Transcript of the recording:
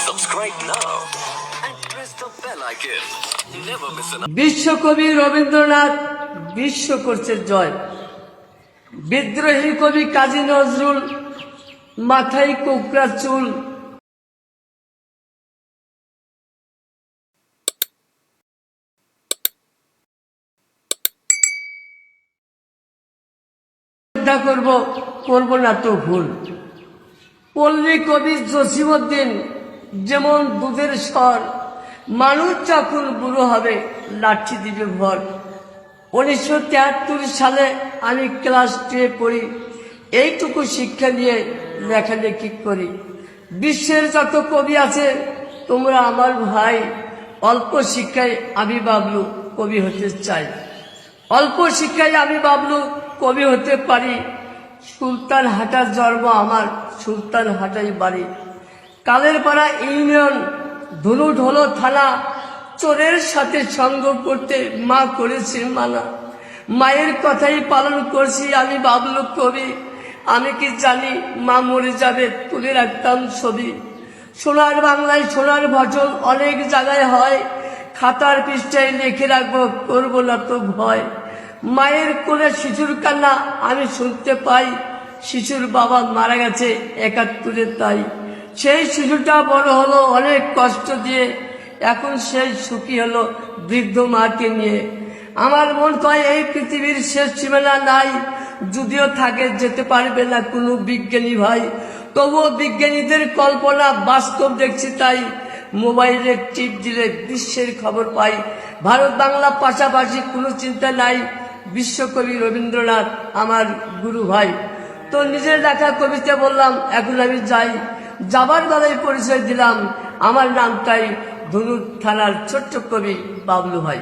Subscribe now and press the bell icon. Never miss an বিশ্বকবি রবীন্দ্রনাথ বিশ্ব করছে জয়। বিদ্রোহী কবি কাজী নজরুল মাথায় কোকড়া চুল। করব না তো ভুল। পল্লী কবি জসিমউদ্দিন যেমন দুধের স্বর, মানুষ যখন বুড়ো হবে লাঠি দিবে ভর। 1973 সালে আমি ক্লাস 2 পড়ি, এইটুকু শিক্ষা নিয়ে লেখালেখি করি। বিশ্বের যত কবি আছে তোমরা আমার ভাই, অল্প শিক্ষায় আমি বাবলু কবি হতে চাই। অল্প শিক্ষায় আমি বাবলু কবি হতে পারি। সুলতান হাটার জন্ম আমার, সুলতান হাটাই বাড়ি। কালের পাড়া ইউনিয়ন, ধুনুঢোলো থানা। চোরের সাথে সঙ্গ করতে মা করেছে মানা। মায়ের কথাই পালন করছি আমি বাবলু কবি। আমি কি জানি মা মরে যাবে, তুলে রাখতাম ছবি। সোনার বাংলায় সোনার ভজন অনেক জায়গায় হয়, খাতার পৃষ্ঠায় লিখে রাখবো, করবো না তো ভয়। মায়ের কোলে শিশুর কান্না আমি শুনতে পাই, শিশুর বাবা মারা গেছে 71-এ তাই। সেই শিশুটা বড় হলো অনেক কষ্ট দিয়ে, এখন সেই সুখী হলো বৃদ্ধ মাকে নিয়ে। আমার মন কয় এই পৃথিবীর শেষ সীমানা নাই, যদিও থাকে যেতে পারবে না কোনো বিজ্ঞানী ভাই। তবুও বিজ্ঞানীদের কল্পনা বাস্তব দেখছি তাই। মোবাইলে টিপ দিলে বিশ্বের খবর পাই। ভারত বাংলা পাশাপাশি কোনো চিন্তা নাই, বিশ্বকবি রবীন্দ্রনাথ আমার গুরু ভাই। তো নিজের লেখা কবিতা বললাম, এখন আমি যাই। যাবার বেলায় পরিচয় দিলাম, আমার নামটাই ধনুর থানার ছোট্ট কবি বাবলু ভাই।